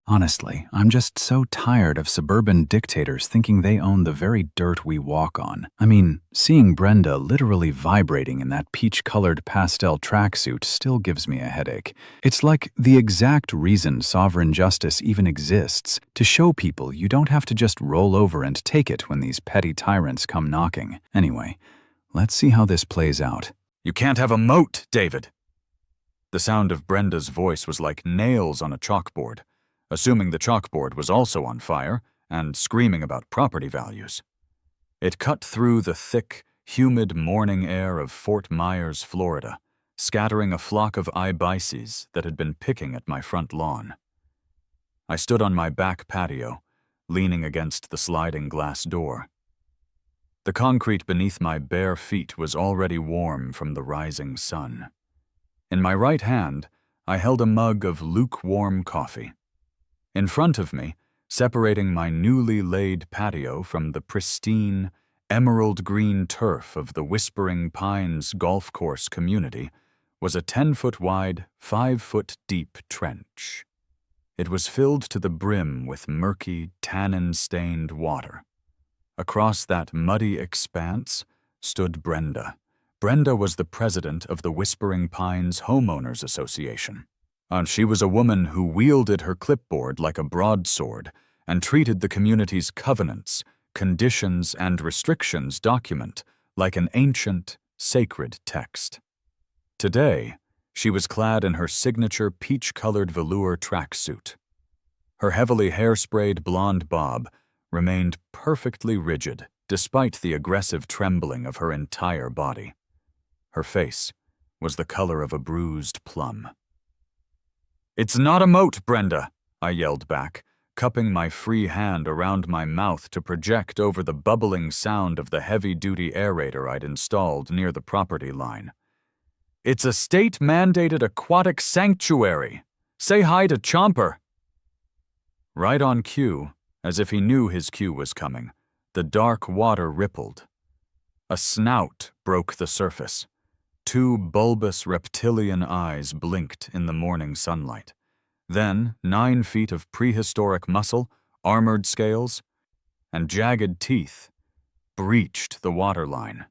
Honestly, I'm just so tired of suburban dictators thinking they own the very dirt we walk on. I mean, seeing Brenda literally vibrating in that peach-colored pastel tracksuit still gives me a headache. It's like the exact reason sovereign justice even exists, to show people you don't have to just roll over and take it when these petty tyrants come knocking. Anyway, let's see how this plays out. You can't have a moat, David. The sound of Brenda's voice was like nails on a chalkboard, assuming the chalkboard was also on fire and screaming about property values. It cut through the thick, humid morning air of Fort Myers, Florida, scattering a flock of ibises that had been picking at my front lawn. I stood on my back patio, leaning against the sliding glass door. The concrete beneath my bare feet was already warm from the rising sun. In my right hand, I held a mug of lukewarm coffee. In front of me, separating my newly laid patio from the pristine, emerald-green turf of the Whispering Pines golf course community, was a 10-foot-wide, 5-foot-deep trench. It was filled to the brim with murky, tannin-stained water. Across that muddy expanse stood Brenda. Brenda was the president of the Whispering Pines Homeowners Association. She was a woman who wielded her clipboard like a broadsword and treated the community's covenants, conditions, and restrictions document like an ancient, sacred text. Today, she was clad in her signature peach-colored velour tracksuit. Her heavily hairsprayed blonde bob remained perfectly rigid despite the aggressive trembling of her entire body. Her face was the color of a bruised plum. "It's not a moat, Brenda," I yelled back, cupping my free hand around my mouth to project over the bubbling sound of the heavy-duty aerator I'd installed near the property line. "It's a state-mandated aquatic sanctuary. Say hi to Chomper." Right on cue, as if he knew his cue was coming, the dark water rippled. A snout broke the surface. Two bulbous reptilian eyes blinked in the morning sunlight. Then 9 feet of prehistoric muscle, armored scales, and jagged teeth breached the waterline.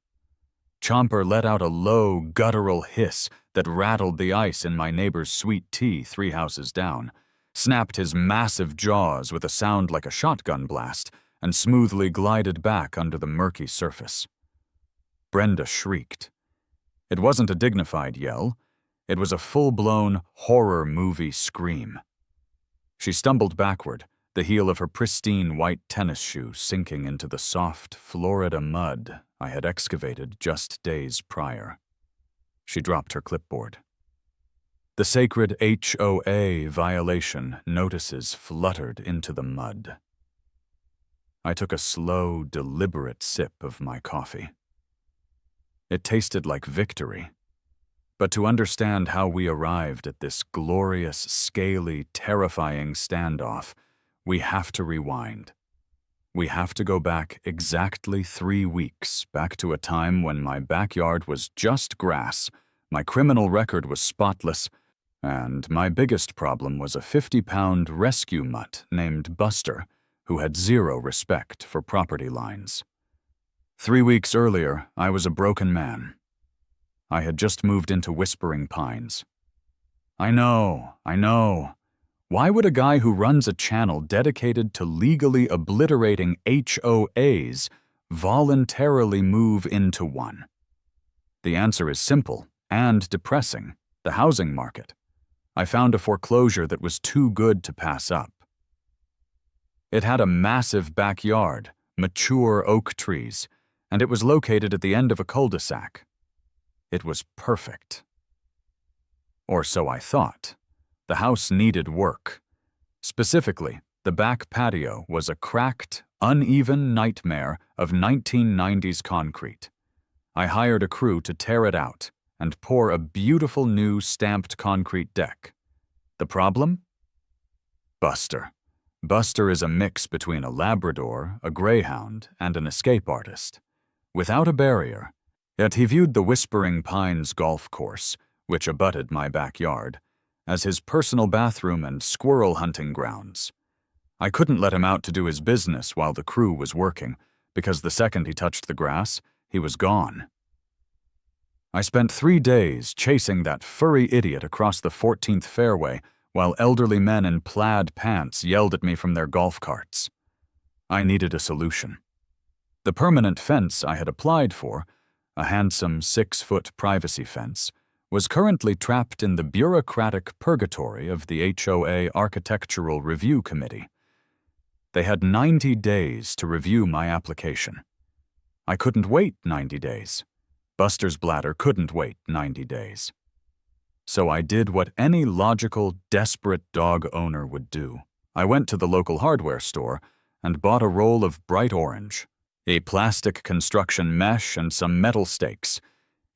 Chomper let out a low, guttural hiss that rattled the ice in my neighbor's sweet tea 3 houses down, snapped his massive jaws with a sound like a shotgun blast, and smoothly glided back under the murky surface. Brenda shrieked. It wasn't a dignified yell. It was a full-blown horror movie scream. She stumbled backward, the heel of her pristine white tennis shoe sinking into the soft Florida mud I had excavated just days prior. She dropped her clipboard. The sacred HOA violation notices fluttered into the mud. I took a slow, deliberate sip of my coffee. It tasted like victory. But to understand how we arrived at this glorious, scaly, terrifying standoff, we have to rewind. We have to go back exactly 3 weeks, back to a time when my backyard was just grass, my criminal record was spotless, and my biggest problem was a 50-pound rescue mutt named Buster, who had zero respect for property lines. 3 weeks earlier, I was a broken man. I had just moved into Whispering Pines. I know. Why would a guy who runs a channel dedicated to legally obliterating HOAs voluntarily move into one? The answer is simple and depressing: the housing market. I found a foreclosure that was too good to pass up. It had a massive backyard, mature oak trees, and it was located at the end of a cul-de-sac. It was perfect. Or so I thought. The house needed work. Specifically, the back patio was a cracked, uneven nightmare of 1990s concrete. I hired a crew to tear it out and pour a beautiful new stamped concrete deck. The problem? Buster. Buster is a mix between a Labrador, a Greyhound, and an escape artist. Without a barrier, yet he viewed the Whispering Pines golf course, which abutted my backyard, as his personal bathroom and squirrel hunting grounds. I couldn't let him out to do his business while the crew was working, because the second he touched the grass, he was gone. I spent 3 days chasing that furry idiot across the 14th fairway while elderly men in plaid pants yelled at me from their golf carts. I needed a solution. The permanent fence I had applied for, a handsome 6-foot privacy fence, was currently trapped in the bureaucratic purgatory of the HOA Architectural Review Committee. They had 90 days to review my application. I couldn't wait 90 days. Buster's bladder couldn't wait 90 days. So I did what any logical, desperate dog owner would do. I went to the local hardware store and bought a roll of bright orange, a plastic construction mesh, and some metal stakes.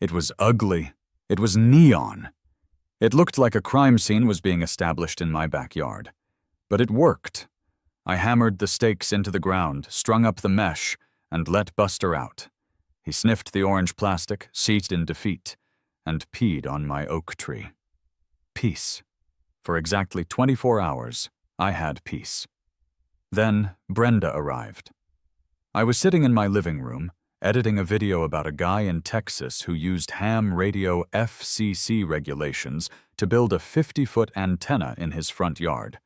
It was ugly. It was neon. It looked like a crime scene was being established in my backyard. But it worked. I hammered the stakes into the ground, strung up the mesh, and let Buster out. He sniffed the orange plastic, seethed in defeat, and peed on my oak tree. Peace. For exactly 24 hours, I had peace. Then Brenda arrived. I was sitting in my living room, editing a video about a guy in Texas who used ham radio FCC regulations to build a 50-foot antenna in his front yard,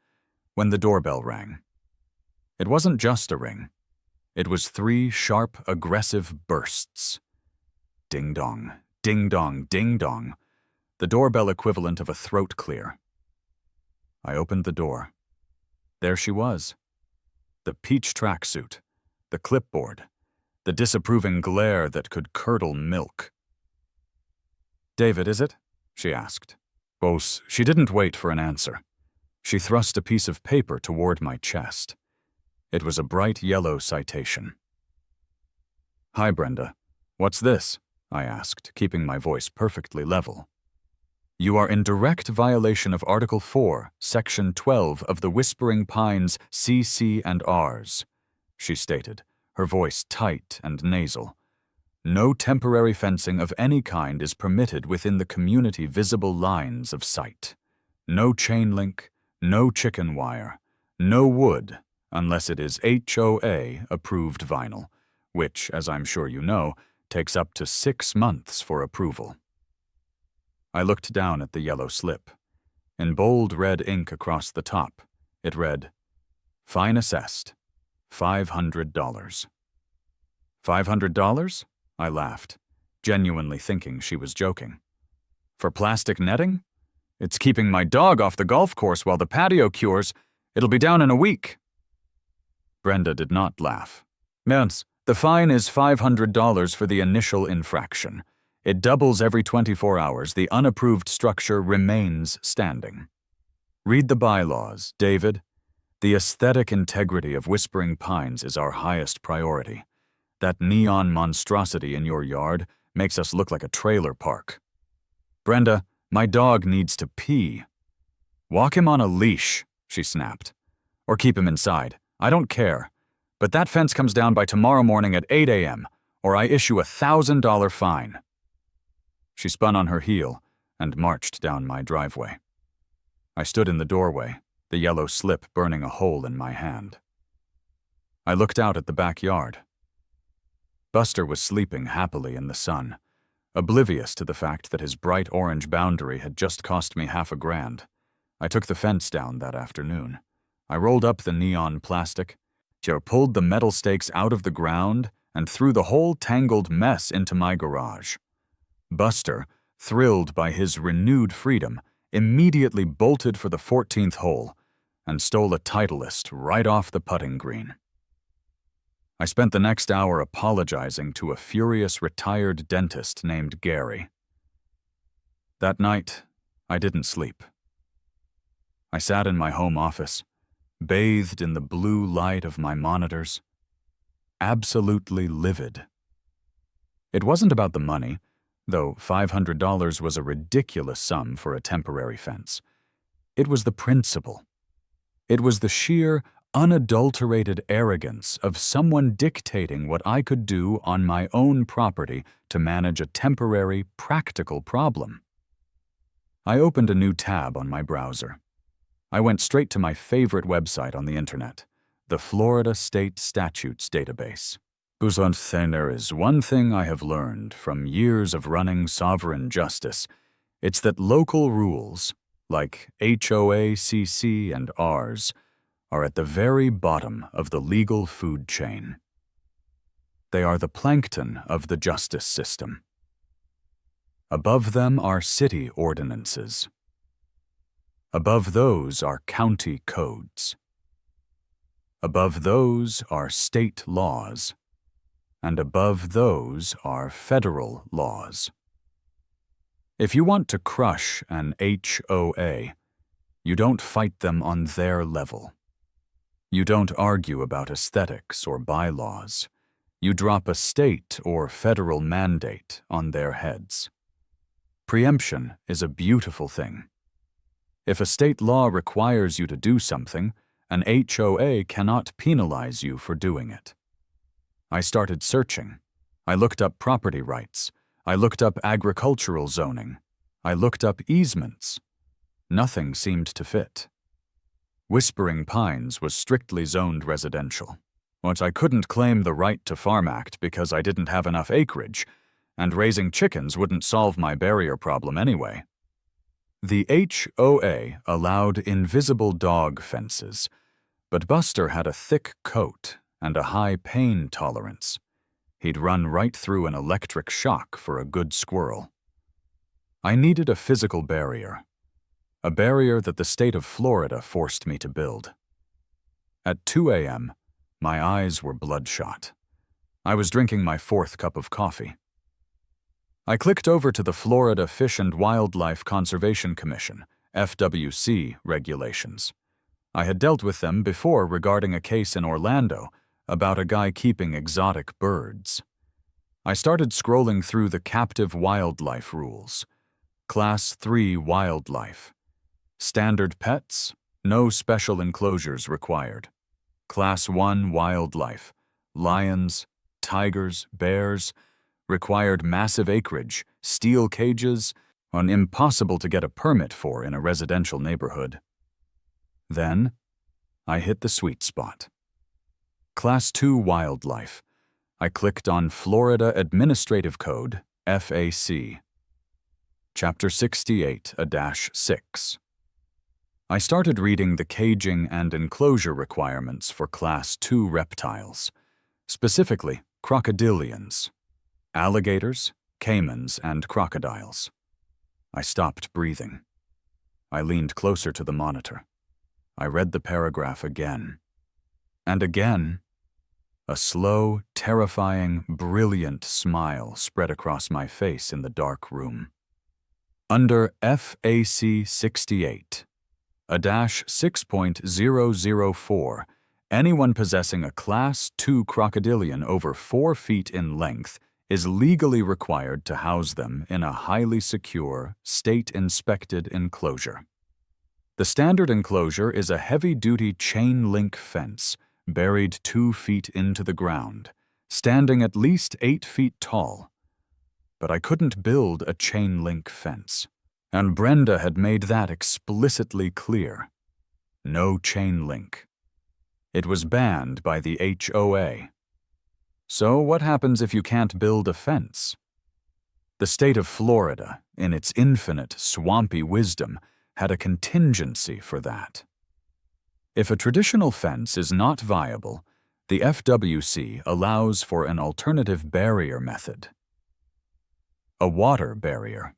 when the doorbell rang. It wasn't just a ring. It was 3 sharp, aggressive bursts. Ding-dong, ding-dong, ding-dong, the doorbell equivalent of a throat clear. I opened the door. There she was. The peach tracksuit, the clipboard, the disapproving glare that could curdle milk. "David, is it?" she asked. Boss, she didn't wait for an answer. She thrust a piece of paper toward my chest. It was a bright yellow citation. "Hi, Brenda. What's this?" I asked, keeping my voice perfectly level. "You are in direct violation of Article 4, Section 12 of the Whispering Pines CC and Rs," she stated, her voice tight and nasal. "No temporary fencing of any kind is permitted within the community visible lines of sight. No chain link, no chicken wire, no wood, unless it is HOA approved vinyl, which, as I'm sure you know, takes up to 6 months for approval." I looked down at the yellow slip. In bold red ink across the top, it read, "Fine assessed, $500. $500? I laughed, genuinely thinking she was joking. "For plastic netting? It's keeping my dog off the golf course while the patio cures. It'll be down in a week." Brenda did not laugh. "Mens, the fine is $500 for the initial infraction. It doubles every 24 hours. The unapproved structure remains standing. Read the bylaws, David. The aesthetic integrity of Whispering Pines is our highest priority. That neon monstrosity in your yard makes us look like a trailer park. Brenda, my dog needs to pee." "Walk him on a leash," she snapped. "Or keep him inside. I don't care. But that fence comes down by tomorrow morning at 8 a.m., or I issue a $1,000 fine." She spun on her heel and marched down my driveway. I stood in the doorway, the yellow slip burning a hole in my hand. I looked out at the backyard. Buster was sleeping happily in the sun, oblivious to the fact that his bright orange boundary had just cost me $500. I took the fence down that afternoon. I rolled up the neon plastic, pulled the metal stakes out of the ground, and threw the whole tangled mess into my garage. Buster, thrilled by his renewed freedom, immediately bolted for the 14th hole and stole a Titleist right off the putting green. I spent the next hour apologizing to a furious retired dentist named Gary. That night, I didn't sleep. I sat in my home office, bathed in the blue light of my monitors, absolutely livid. It wasn't about the money, though $500 was a ridiculous sum for a temporary fence. It was the principle. It was the sheer, unadulterated arrogance of someone dictating what I could do on my own property to manage a temporary, practical problem. I opened a new tab on my browser. I went straight to my favorite website on the internet, the Florida State Statutes database. There is one thing I have learned from years of running sovereign justice. It's that local rules, like HOA, CC, and ours, are at the very bottom of the legal food chain. They are the plankton of the justice system. Above them are city ordinances. Above those are county codes. Above those are state laws. And above those are federal laws. If you want to crush an HOA, you don't fight them on their level. You don't argue about aesthetics or bylaws. You drop a state or federal mandate on their heads. Preemption is a beautiful thing. If a state law requires you to do something, an HOA cannot penalize you for doing it. I started searching. I looked up property rights. I looked up agricultural zoning. I looked up easements. Nothing seemed to fit. Whispering Pines was strictly zoned residential, but I couldn't claim the Right to Farm Act because I didn't have enough acreage, and raising chickens wouldn't solve my barrier problem anyway. The HOA allowed invisible dog fences, but Buster had a thick coat and a high pain tolerance. He'd run right through an electric shock for a good squirrel. I needed a physical barrier, a barrier that the state of Florida forced me to build. At 2 a.m., my eyes were bloodshot. I was drinking my 4th cup of coffee. I clicked over to the Florida Fish and Wildlife Conservation Commission, FWC, regulations. I had dealt with them before regarding a case in Orlando about a guy keeping exotic birds. I started scrolling through the captive wildlife rules. Class 3 wildlife. Standard pets, no special enclosures required. Class 1 wildlife. Lions, tigers, bears, required massive acreage, steel cages, and impossible to get a permit for in a residential neighborhood. Then, I hit the sweet spot. Class 2 wildlife. I clicked on Florida Administrative Code, FAC. Chapter 68-6. I started reading the caging and enclosure requirements for Class 2 reptiles, specifically crocodilians, alligators, caimans, and crocodiles. I stopped breathing. I leaned closer to the monitor. I read the paragraph again. And again. A slow, terrifying, brilliant smile spread across my face in the dark room. Under FAC 68, a -6.004, anyone possessing a Class 2 crocodilian over 4 feet in length is legally required to house them in a highly secure, state-inspected enclosure. The standard enclosure is a heavy-duty chain-link fence buried 2 feet into the ground, standing at least 8 feet tall. But I couldn't build a chain-link fence, and Brenda had made that explicitly clear. No chain link. It was banned by the HOA. So what happens if you can't build a fence? The state of Florida, in its infinite, swampy wisdom, had a contingency for that. If a traditional fence is not viable, the FWC allows for an alternative barrier method. A water barrier.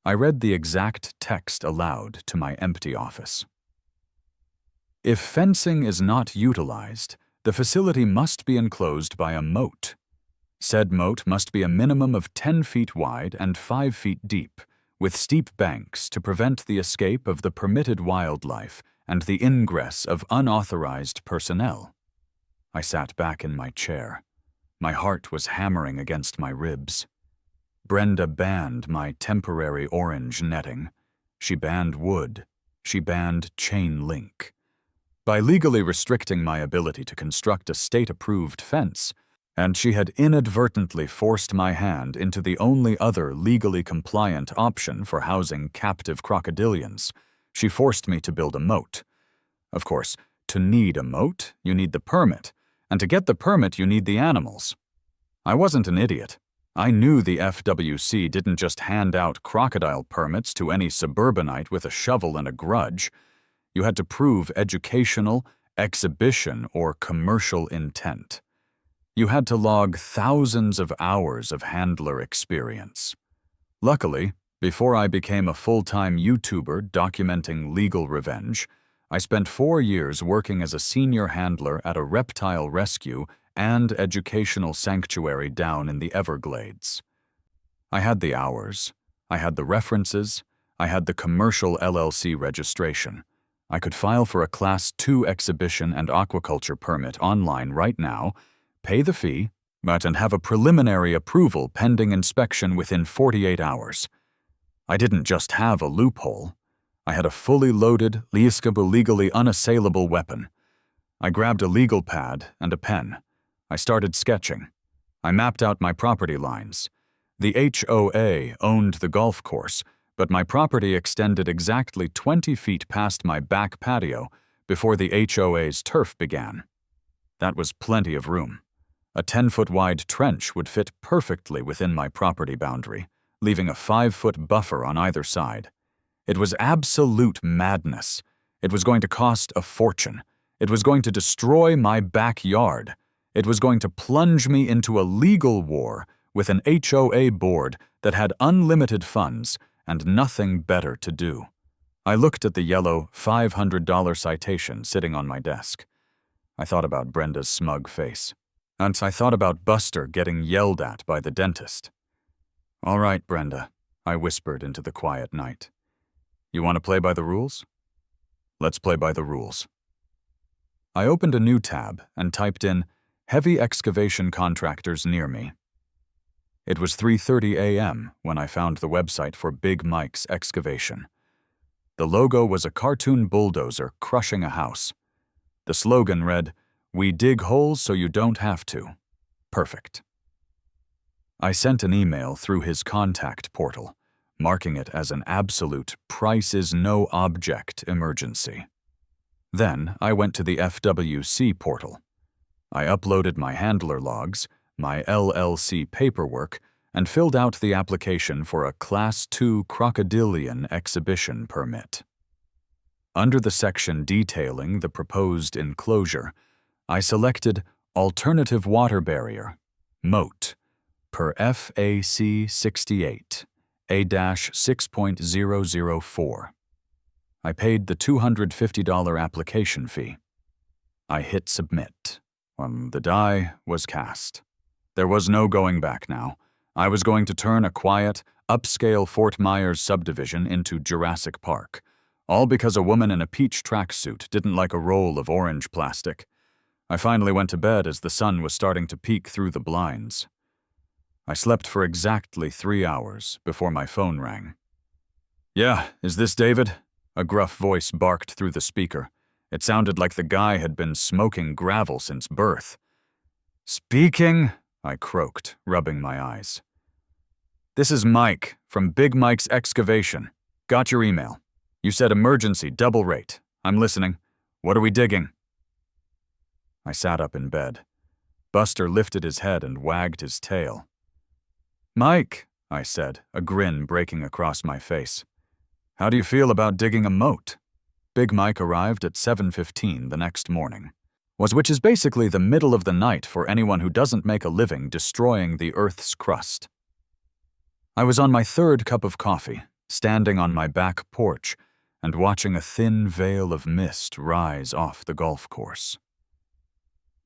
I read the exact text aloud to my empty office. If fencing is not utilized, the facility must be enclosed by a moat. Said moat must be a minimum of 10 feet wide and 5 feet deep, with steep banks to prevent the escape of the permitted wildlife and the ingress of unauthorized personnel. I sat back in my chair. My heart was hammering against my ribs. Brenda banned my temporary orange netting. She banned wood. She banned chain link. By legally restricting my ability to construct a state-approved fence, And she had inadvertently forced my hand into the only other legally compliant option for housing captive crocodilians. She forced me to build a moat. Of course, to need a moat, you need the permit, and to get the permit, you need the animals. I wasn't an idiot. I knew the FWC didn't just hand out crocodile permits to any suburbanite with a shovel and a grudge. You had to prove educational, exhibition, or commercial intent. You had to log thousands of hours of handler experience. Luckily, before I became a full-time YouTuber documenting legal revenge, I spent 4 years working as a senior handler at a reptile rescue and educational sanctuary down in the Everglades. I had the hours, I had the references, I had the commercial LLC registration. I could file for a Class 2 exhibition and aquaculture permit online right now, pay the fee, and have a preliminary approval pending inspection within 48 hours. I didn't just have a loophole. I had a fully loaded, legally unassailable weapon. I grabbed a legal pad and a pen. I started sketching. I mapped out my property lines. The HOA owned the golf course, but my property extended exactly 20 feet past my back patio before the HOA's turf began. That was plenty of room. A 10-foot-wide trench would fit perfectly within my property boundary, leaving a 5-foot buffer on either side. It was absolute madness. It was going to cost a fortune. It was going to destroy my backyard. It was going to plunge me into a legal war with an HOA board that had unlimited funds and nothing better to do. I looked at the yellow $500 citation sitting on my desk. I thought about Brenda's smug face. And I thought about Buster getting yelled at by the dentist. "All right, Brenda," I whispered into the quiet night. "You want to play by the rules? Let's play by the rules." I opened a new tab and typed in "heavy excavation contractors near me." It was 3:30 a.m. when I found the website for Big Mike's Excavation. The logo was a cartoon bulldozer crushing a house. The slogan read, "We dig holes so you don't have to." Perfect. I sent an email through his contact portal, marking it as an absolute price-is-no-object emergency. Then I went to the FWC portal. I uploaded my handler logs, my LLC paperwork, and filled out the application for a Class 2 crocodilian exhibition permit. Under the section detailing the proposed enclosure, I selected Alternative Water Barrier, moat, per FAC 68, A-6.004. I paid the $250 application fee. I hit submit. The die was cast. There was no going back now. I was going to turn a quiet, upscale Fort Myers subdivision into Jurassic Park, all because a woman in a peach tracksuit didn't like a roll of orange plastic. I finally went to bed as the sun was starting to peek through the blinds. I slept for exactly 3 hours before my phone rang. "Yeah, is this David?" A gruff voice barked through the speaker. It sounded like the guy had been smoking gravel since birth. "Speaking," I croaked, rubbing my eyes. "This is Mike, from Big Mike's Excavation. Got your email. You said emergency, double rate. I'm listening. What are we digging?" I sat up in bed. Buster lifted his head and wagged his tail. "Mike," I said, a grin breaking across my face. "How do you feel about digging a moat?" Big Mike arrived at 7:15 the next morning, which is basically the middle of the night for anyone who doesn't make a living destroying the Earth's crust. I was on my 3rd cup of coffee, standing on my back porch and watching a thin veil of mist rise off the golf course.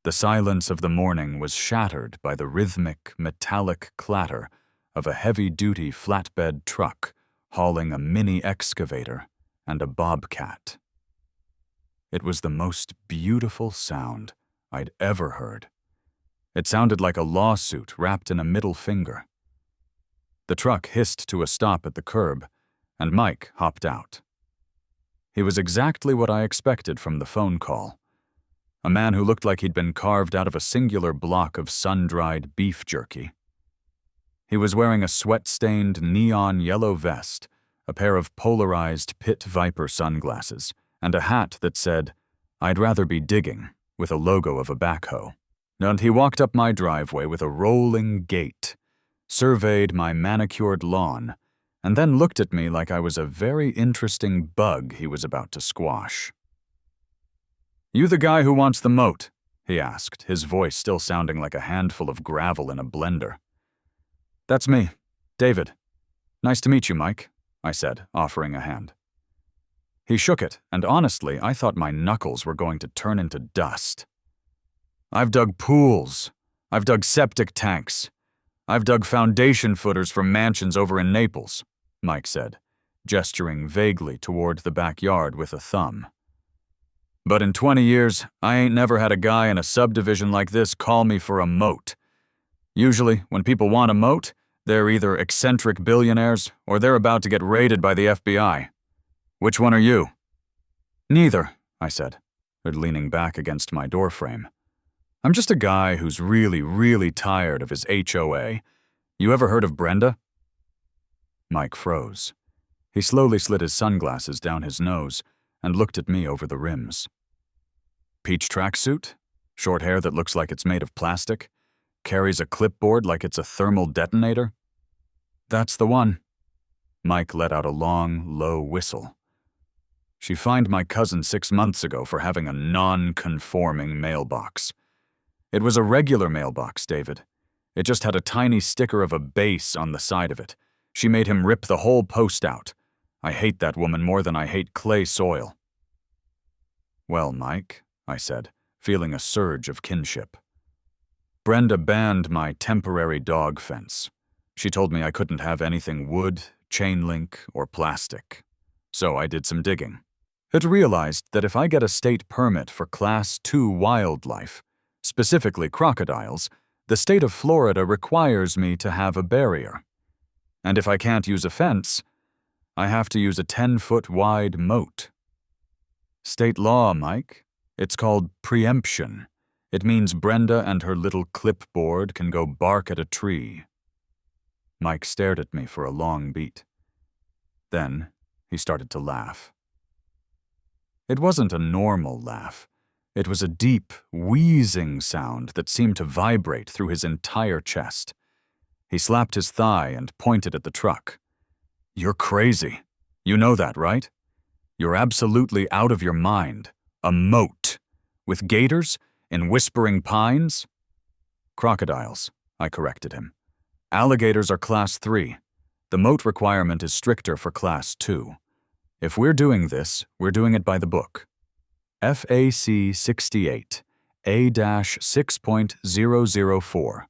The silence of the morning was shattered by the rhythmic, metallic clatter of a heavy-duty flatbed truck hauling a mini excavator and a bobcat. It was the most beautiful sound I'd ever heard. It sounded like a lawsuit wrapped in a middle finger. The truck hissed to a stop at the curb, and Mike hopped out. He was exactly what I expected from the phone call. a man who looked like he'd been carved out of a singular block of sun-dried beef jerky. He was wearing a sweat-stained neon yellow vest, a pair of polarized Pit Viper sunglasses, and a hat that said, "I'd rather be digging," with a logo of a backhoe. And he walked up my driveway with a rolling gait, surveyed my manicured lawn, and then looked at me like I was a very interesting bug he was about to squash. "You the guy who wants the moat?" he asked, his voice still sounding like a handful of gravel in a blender. "That's me, David. Nice to meet you, Mike," I said, offering a hand. He shook it, and honestly, I thought my knuckles were going to turn into dust. "I've dug pools. I've dug septic tanks. I've dug foundation footers for mansions over in Naples," Mike said, gesturing vaguely toward the backyard with a thumb. "But in 20 years, I ain't never had a guy in a subdivision like this call me for a moat. Usually, when people want a moat, they're either eccentric billionaires or they're about to get raided by the FBI. Which one are you?" "Neither," I said, leaning back against my doorframe. "I'm just a guy who's really tired of his HOA. You ever heard of Brenda?" Mike froze. He slowly slid his sunglasses down his nose and looked at me over the rims. "Peach tracksuit? Short hair that looks like it's made of plastic? Carries a clipboard like it's a thermal detonator?" "That's the one." Mike let out a long, low whistle. "She fined my cousin 6 months ago for having a non-conforming mailbox. It was a regular mailbox, David. It just had a tiny sticker of a base on the side of it. She made him rip the whole post out. I hate that woman more than I hate clay soil." "Well, Mike," I said, feeling a surge of kinship. "Brenda banned my temporary dog fence. She told me I couldn't have anything wood, chain link, or plastic. So I did some digging. It realized that if I get a state permit for Class 2 wildlife, specifically crocodiles, the state of Florida requires me to have a barrier. And if I can't use a fence, I have to use a 10-foot wide moat. State law, Mike. It's called preemption. It means Brenda and her little clipboard can go bark at a tree." Mike stared at me for a long beat. Then he started to laugh. It wasn't a normal laugh. It was a deep, wheezing sound that seemed to vibrate through his entire chest. He slapped his thigh and pointed at the truck. "You're crazy. You know that, right? You're absolutely out of your mind. A moat. With gators? In Whispering Pines?" "Crocodiles," I corrected him. "Alligators are Class 3. The moat requirement is stricter for Class 2. If we're doing this, we're doing it by the book. FAC 68, A-6.004.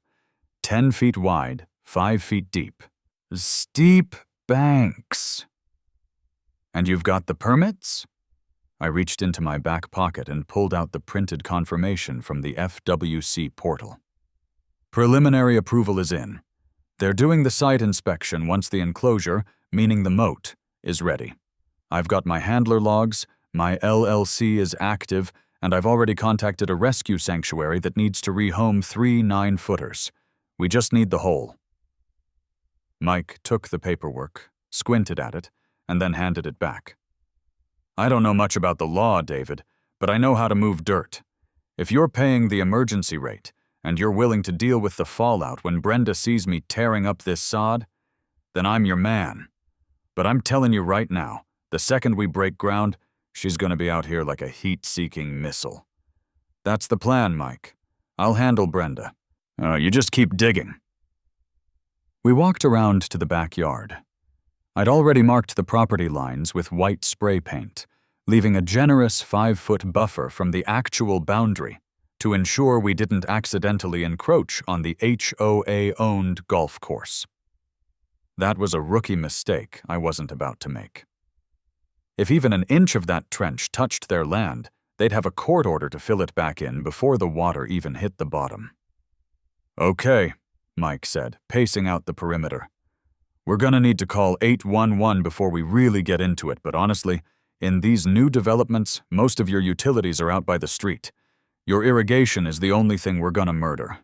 10 feet wide, 5 feet deep. Steep banks." "And you've got the permits?" I reached into my back pocket and pulled out the printed confirmation from the FWC portal. "Preliminary approval is in. They're doing the site inspection once the enclosure, meaning the moat, is ready. I've got my handler logs, my LLC is active, and I've already contacted a rescue sanctuary that needs to rehome 3 9-footers. We just need the hole." Mike took the paperwork, squinted at it, and then handed it back. "I don't know much about the law, David, but I know how to move dirt. If you're paying the emergency rate, and you're willing to deal with the fallout when Brenda sees me tearing up this sod, then I'm your man. But I'm telling you right now, the second we break ground, she's gonna be out here like a heat-seeking missile. That's the plan, Mike. I'll handle Brenda. You just keep digging." We walked around to the backyard. I'd already marked the property lines with white spray paint, leaving a generous 5-foot buffer from the actual boundary to ensure we didn't accidentally encroach on the HOA-owned golf course. That was a rookie mistake I wasn't about to make. If even an inch of that trench touched their land, they'd have a court order to fill it back in before the water even hit the bottom. "Okay," Mike said, pacing out the perimeter. "We're gonna need to call 811 before we really get into it, but honestly, in these new developments, most of your utilities are out by the street. Your irrigation is the only thing we're gonna murder.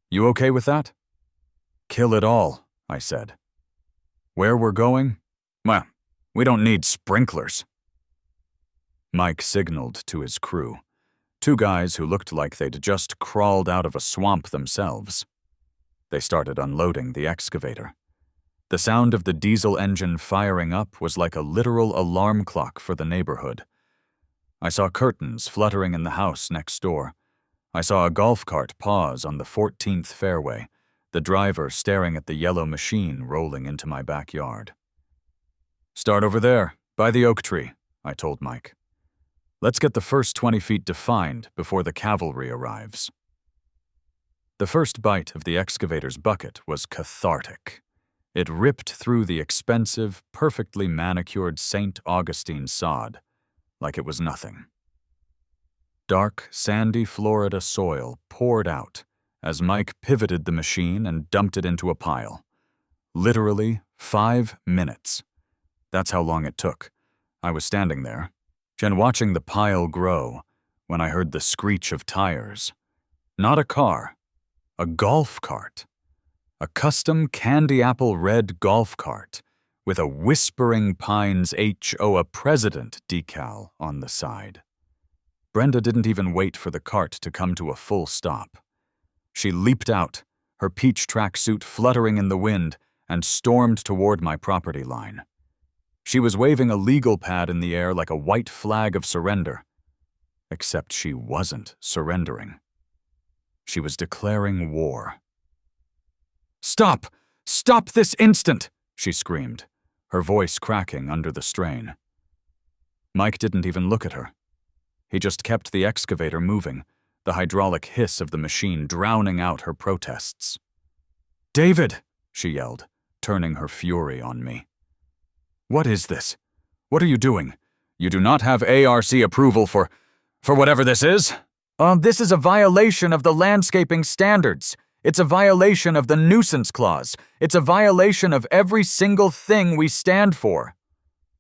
You okay with that? Kill it all, I said. Where we're going? Well, we don't need sprinklers. Mike signaled to his crew, 2 guys who looked like they'd just crawled out of a swamp themselves. They started unloading the excavator. The sound of the diesel engine firing up was like a literal alarm clock for the neighborhood. I saw curtains fluttering in the house next door. I saw a golf cart pause on the 14th fairway, the driver staring at the yellow machine rolling into my backyard. Start over there, by the oak tree, I told Mike. Let's get the first 20 feet defined before the cavalry arrives. The first bite of the excavator's bucket was cathartic. It ripped through the expensive, perfectly manicured St. Augustine sod like it was nothing. Dark, sandy Florida soil poured out as Mike pivoted the machine and dumped it into a pile. Literally 5 minutes. That's how long it took. I was standing there, and watching the pile grow, when I heard the screech of tires. Not a car, a golf cart. A custom candy apple red golf cart with a Whispering Pines HOA President decal on the side. Brenda didn't even wait for the cart to come to a full stop. She leaped out, her peach tracksuit fluttering in the wind, and stormed toward my property line. She was waving a legal pad in the air like a white flag of surrender. Except she wasn't surrendering. She was declaring war. "Stop! Stop this instant!" she screamed, her voice cracking under the strain. Mike didn't even look at her. He just kept the excavator moving, the hydraulic hiss of the machine drowning out her protests. "David!" she yelled, turning her fury on me. "What is this? What are you doing? You do not have ARC approval for whatever this is?" This is a violation of the landscaping standards. It's a violation of the nuisance clause. It's a violation of every single thing we stand for."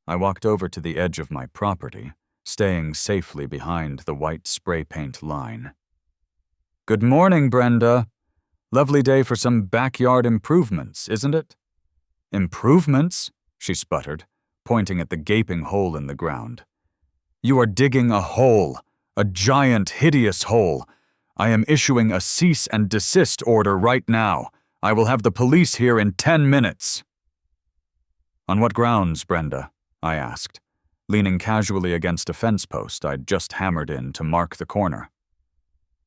I walked over to the edge of my property, staying safely behind the white spray paint line. "Good morning, Brenda. Lovely day for some backyard improvements, isn't it?" "Improvements?" she sputtered, pointing at the gaping hole in the ground. "You are digging a hole, a giant, hideous hole. I am issuing a cease and desist order right now. I will have the police here in 10 minutes. "On what grounds, Brenda?" I asked, leaning casually against a fence post I'd just hammered in to mark the corner.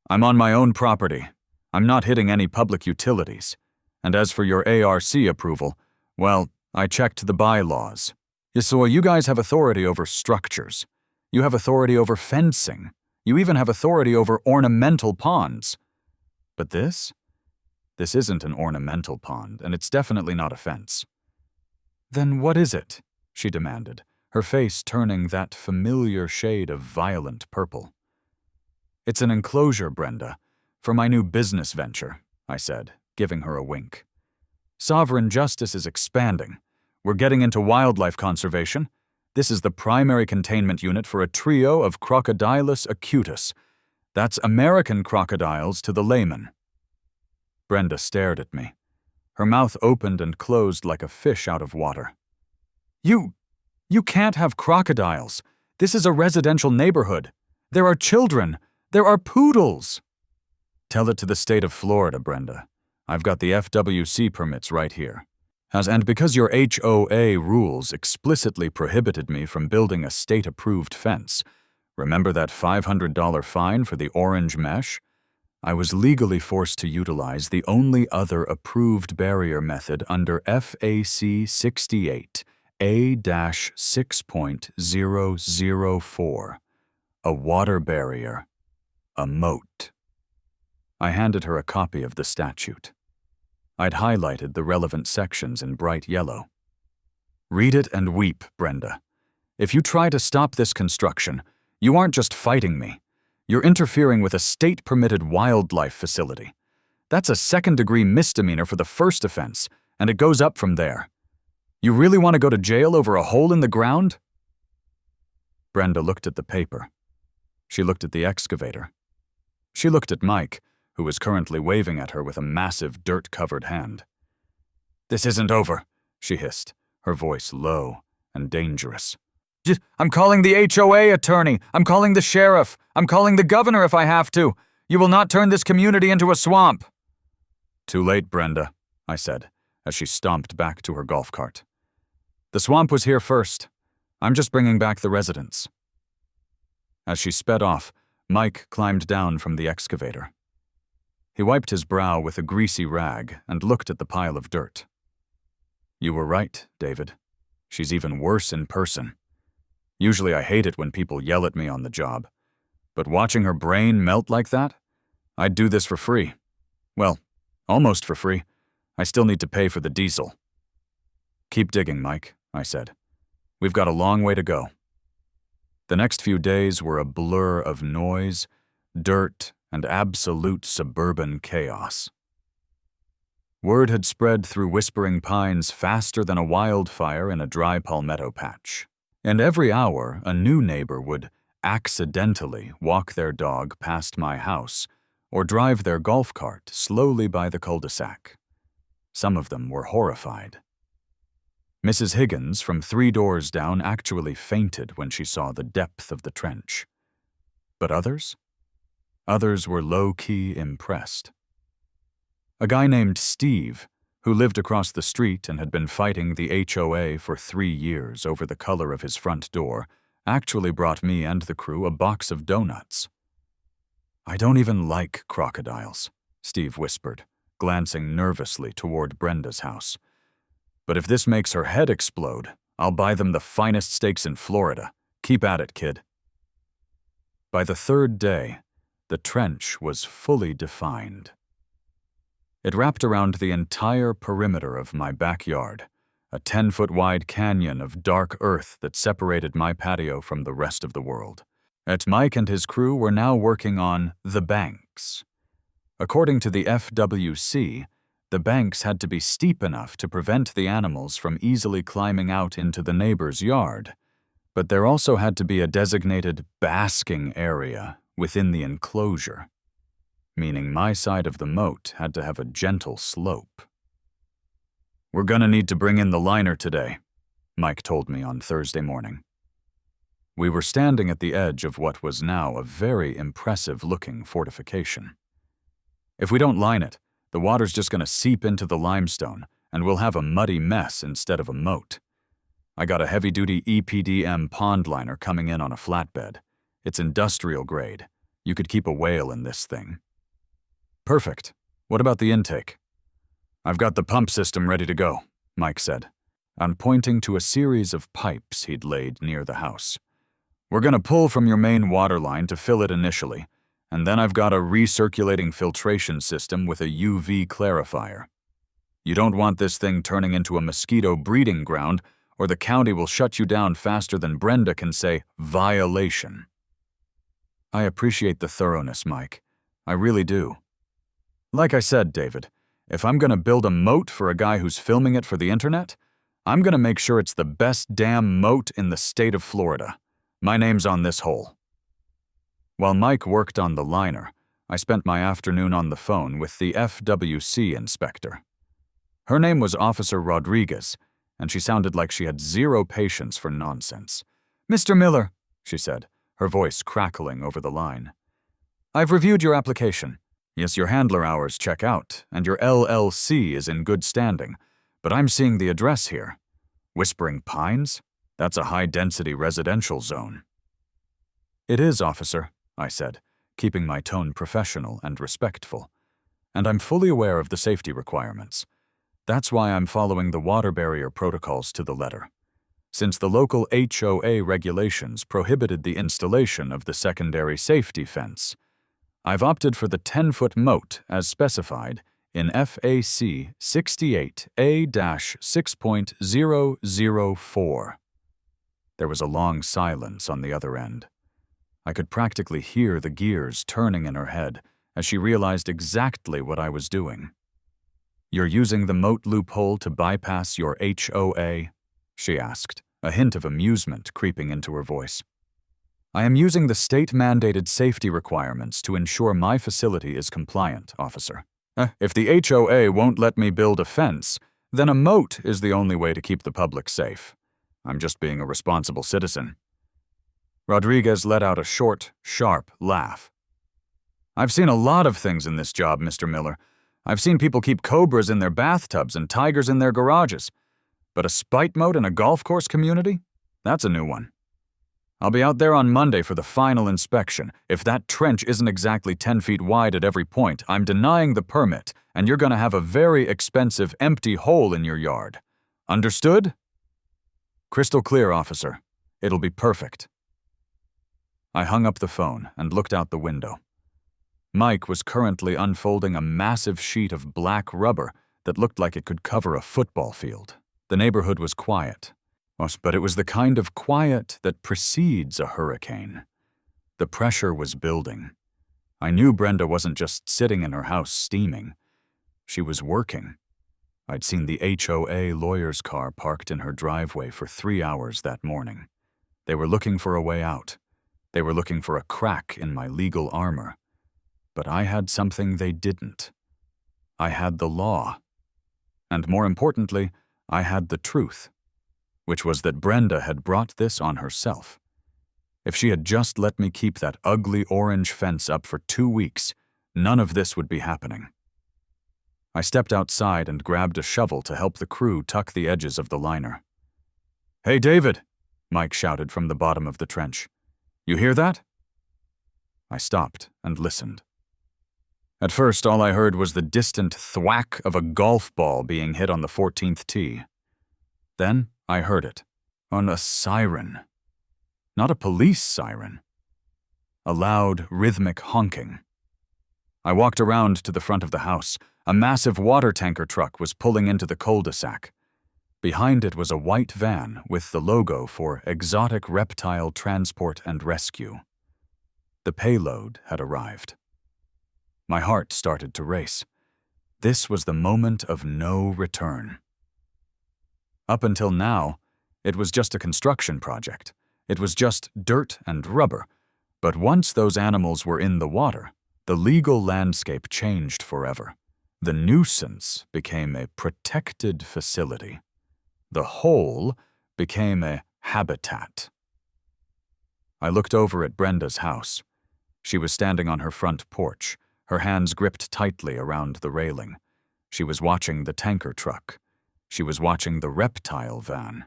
"I'm on my own property. I'm not hitting any public utilities. And as for your ARC approval, well, I checked the bylaws. So you guys have authority over structures. You have authority over fencing. You even have authority over ornamental ponds. But this? This isn't an ornamental pond, and it's definitely not a fence." "Then what is it?" she demanded, her face turning that familiar shade of violent purple. "It's an enclosure, Brenda, for my new business venture," I said, giving her a wink. "Sovereign justice is expanding. We're getting into wildlife conservation. This is the primary containment unit for a trio of Crocodiles acutus. That's American crocodiles to the layman." Brenda stared at me. Her mouth opened and closed like a fish out of water. You can't have crocodiles. This is a residential neighborhood. There are children. There are poodles." "Tell it to the state of Florida, Brenda. I've got the FWC permits right here. And because your HOA rules explicitly prohibited me from building a state-approved fence, remember that $500 fine for the orange mesh? I was legally forced to utilize the only other approved barrier method under FAC 68, A-6.004, a water barrier, a moat." I handed her a copy of the statute. I'd highlighted the relevant sections in bright yellow. "Read it and weep, Brenda. If you try to stop this construction, you aren't just fighting me. You're interfering with a state-permitted wildlife facility. That's a second-degree misdemeanor for the first offense, and it goes up from there. You really want to go to jail over a hole in the ground?" Brenda looked at the paper. She looked at the excavator. She looked at Mike, who was currently waving at her with a massive dirt-covered hand. "This isn't over," she hissed, her voice low and dangerous. "I'm calling the HOA attorney. I'm calling the sheriff. I'm calling the governor if I have to. You will not turn this community into a swamp." "Too late, Brenda," I said, as she stomped back to her golf cart. "The swamp was here first. I'm just bringing back the residents." As she sped off, Mike climbed down from the excavator. He wiped his brow with a greasy rag and looked at the pile of dirt. "You were right, David. She's even worse in person. Usually I hate it when people yell at me on the job, but watching her brain melt like that, I'd do this for free. Well, almost for free. I still need to pay for the diesel." "Keep digging, Mike," I said. "We've got a long way to go." The next few days were a blur of noise, dirt, and absolute suburban chaos. Word had spread through Whispering Pines faster than a wildfire in a dry palmetto patch, and every hour a new neighbor would accidentally walk their dog past my house or drive their golf cart slowly by the cul-de-sac. Some of them were horrified. Mrs. Higgins from 3 doors down actually fainted when she saw the depth of the trench. But others? Others were low-key impressed. A guy named Steve, who lived across the street and had been fighting the HOA for 3 years over the color of his front door, actually brought me and the crew a box of donuts. "I don't even like crocodiles," Steve whispered, glancing nervously toward Brenda's house. "But if this makes her head explode, I'll buy them the finest steaks in Florida. Keep at it, kid." By the 3rd day, the trench was fully defined. It wrapped around the entire perimeter of my backyard, a 10-foot-wide canyon of dark earth that separated my patio from the rest of the world. Mike and his crew were now working on the banks. According to the FWC, the banks had to be steep enough to prevent the animals from easily climbing out into the neighbor's yard, but there also had to be a designated basking area within the enclosure, meaning my side of the moat had to have a gentle slope. "We're gonna need to bring in the liner today," Mike told me on Thursday morning. We were standing at the edge of what was now a very impressive-looking fortification. If we don't line it, the water's just gonna seep into the limestone, and we'll have a muddy mess instead of a moat. I got a heavy-duty EPDM pond liner coming in on a flatbed. It's industrial grade. You could keep a whale in this thing. "Perfect. What about the intake?" "I've got the pump system ready to go," Mike said, and pointing to a series of pipes he'd laid near the house. "We're gonna pull from your main water line to fill it initially, and then I've got a recirculating filtration system with a UV clarifier. You don't want this thing turning into a mosquito breeding ground, or the county will shut you down faster than Brenda can say violation." "I appreciate the thoroughness, Mike. I really do. Like I said, David, if I'm gonna build a moat for a guy who's filming it for the internet, I'm gonna make sure it's the best damn moat in the state of Florida. My name's on this hole." While Mike worked on the liner, I spent my afternoon on the phone with the FWC inspector. Her name was Officer Rodriguez, and she sounded like she had zero patience for nonsense. "Mr. Miller," she said, her voice crackling over the line. "I've reviewed your application. Yes, your handler hours check out, and your LLC is in good standing, but I'm seeing the address here. Whispering Pines? That's a high-density residential zone." "It is, officer," I said, keeping my tone professional and respectful. "And I'm fully aware of the safety requirements. That's why I'm following the water barrier protocols to the letter. Since the local HOA regulations prohibited the installation of the secondary safety fence, I've opted for the 10-foot moat as specified in FAC 68A-6.004. There was a long silence on the other end. I could practically hear the gears turning in her head as she realized exactly what I was doing. "You're using the moat loophole to bypass your HOA?" she asked, a hint of amusement creeping into her voice. I am using the state-mandated safety requirements to ensure my facility is compliant, officer. If the HOA won't let me build a fence, then a moat is the only way to keep the public safe. I'm just being a responsible citizen." Rodriguez let out a short, sharp laugh. "I've seen a lot of things in this job, Mr. Miller. I've seen people keep cobras in their bathtubs and tigers in their garages. But a spite moat in a golf course community? That's a new one. I'll be out there on Monday for the final inspection. If that trench isn't exactly 10 feet wide at every point, I'm denying the permit, and you're gonna have a very expensive empty hole in your yard. Understood?" "Crystal clear, officer. It'll be perfect." I hung up the phone and looked out the window. Mike was currently unfolding a massive sheet of black rubber that looked like it could cover a football field. The neighborhood was quiet. But it was the kind of quiet that precedes a hurricane. The pressure was building. I knew Brenda wasn't just sitting in her house steaming. She was working. I'd seen the HOA lawyer's car parked in her driveway for 3 hours that morning. They were looking for a way out. They were looking for a crack in my legal armor. But I had something they didn't. I had the law. And more importantly, I had the truth, which was that Brenda had brought this on herself. If she had just let me keep that ugly orange fence up for 2 weeks, none of this would be happening. I stepped outside and grabbed a shovel to help the crew tuck the edges of the liner. "Hey, David," Mike shouted from the bottom of the trench. "You hear that?" I stopped and listened. At first, all I heard was the distant thwack of a golf ball being hit on the 14th tee. Then I heard it, on a siren. Not a police siren. A loud, rhythmic honking. I walked around to the front of the house. A massive water tanker truck was pulling into the cul-de-sac. Behind it was a white van with the logo for Exotic Reptile Transport and Rescue. The payload had arrived. My heart started to race. This was the moment of no return. Up until now, it was just a construction project. It was just dirt and rubber. But once those animals were in the water, the legal landscape changed forever. The nuisance became a protected facility. The hole became a habitat. I looked over at Brenda's house. She was standing on her front porch, her hands gripped tightly around the railing. She was watching the tanker truck. She was watching the reptile van.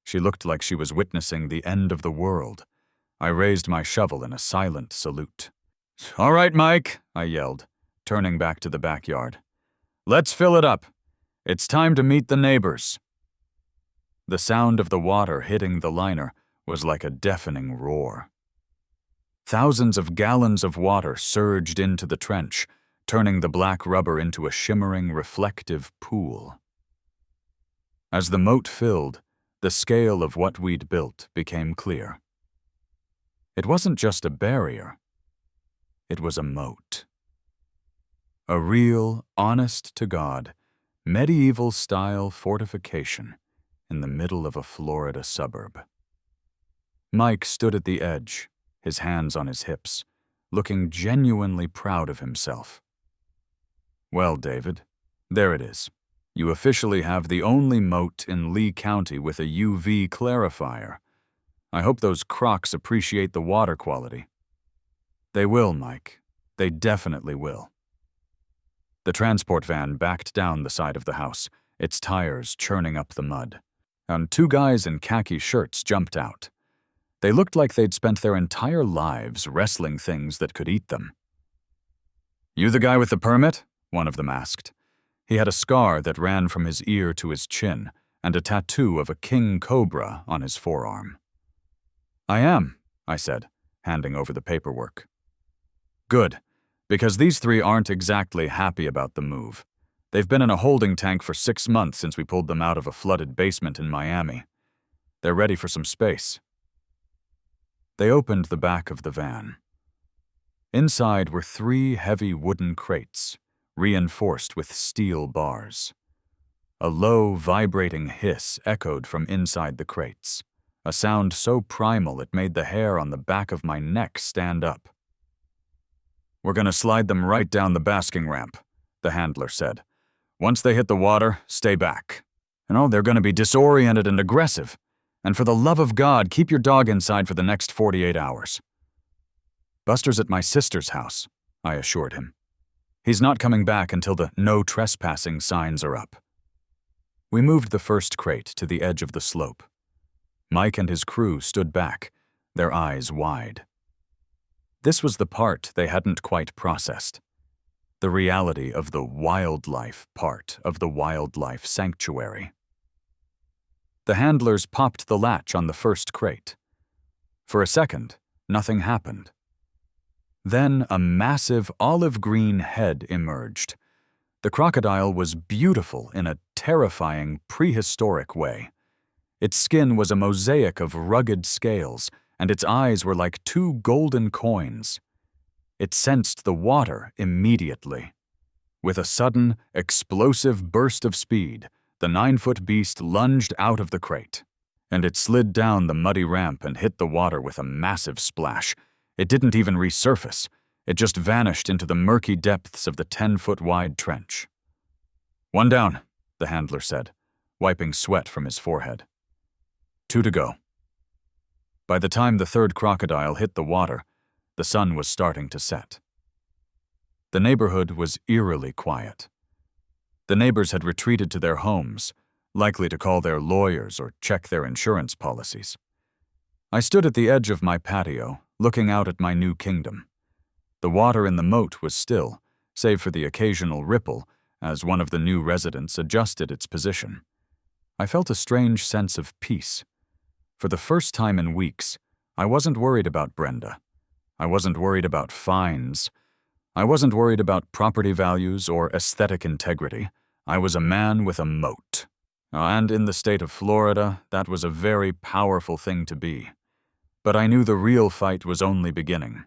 She looked like she was witnessing the end of the world. I raised my shovel in a silent salute. "All right, Mike," I yelled, turning back to the backyard. "Let's fill it up. It's time to meet the neighbors." The sound of the water hitting the liner was like a deafening roar. Thousands of gallons of water surged into the trench, turning the black rubber into a shimmering, reflective pool. As the moat filled, the scale of what we'd built became clear. It wasn't just a barrier. It was a moat. A real, honest-to-God, medieval-style fortification in the middle of a Florida suburb. Mike stood at the edge, his hands on his hips, looking genuinely proud of himself. "Well, David, there it is. You officially have the only moat in Lee County with a UV clarifier. I hope those crocs appreciate the water quality." "They will, Mike. They definitely will." The transport van backed down the side of the house, its tires churning up the mud, and 2 guys in khaki shirts jumped out. They looked like they'd spent their entire lives wrestling things that could eat them. "You the guy with the permit?" one of them asked. He had a scar that ran from his ear to his chin and a tattoo of a king cobra on his forearm. "I am," I said, handing over the paperwork. "Good, because these 3 aren't exactly happy about the move. They've been in a holding tank for 6 months since we pulled them out of a flooded basement in Miami. They're ready for some space." They opened the back of the van. Inside were 3 heavy wooden crates, reinforced with steel bars. A low, vibrating hiss echoed from inside the crates. a sound so primal it made the hair on the back of my neck stand up. "We're gonna slide them right down the basking ramp," the handler said. "Once they hit the water, stay back. They're gonna be disoriented and aggressive. And for the love of God, keep your dog inside for the next 48 hours. "Buster's at my sister's house," I assured him. "He's not coming back until the no trespassing signs are up." We moved the first crate to the edge of the slope. Mike and his crew stood back, their eyes wide. This was the part they hadn't quite processed. The reality of the wildlife part of the wildlife sanctuary. The handlers popped the latch on the first crate. For a second, nothing happened. Then a massive olive green head emerged. The crocodile was beautiful in a terrifying, prehistoric way. Its skin was a mosaic of rugged scales, and its eyes were like two golden coins. It sensed the water immediately. With a sudden, explosive burst of speed, the 9-foot beast lunged out of the crate, and it slid down the muddy ramp and hit the water with a massive splash. It didn't even resurface. It just vanished into the murky depths of the 10-foot-wide trench. "One down," the handler said, wiping sweat from his forehead. 2 to go. By the time the third crocodile hit the water, the sun was starting to set. The neighborhood was eerily quiet. The neighbors had retreated to their homes, likely to call their lawyers or check their insurance policies. I stood at the edge of my patio, looking out at my new kingdom. The water in the moat was still, save for the occasional ripple, as one of the new residents adjusted its position. I felt a strange sense of peace. For the first time in weeks, I wasn't worried about Brenda. I wasn't worried about fines. I wasn't worried about property values or aesthetic integrity. I was a man with a moat. And in the state of Florida, that was a very powerful thing to be. But I knew the real fight was only beginning.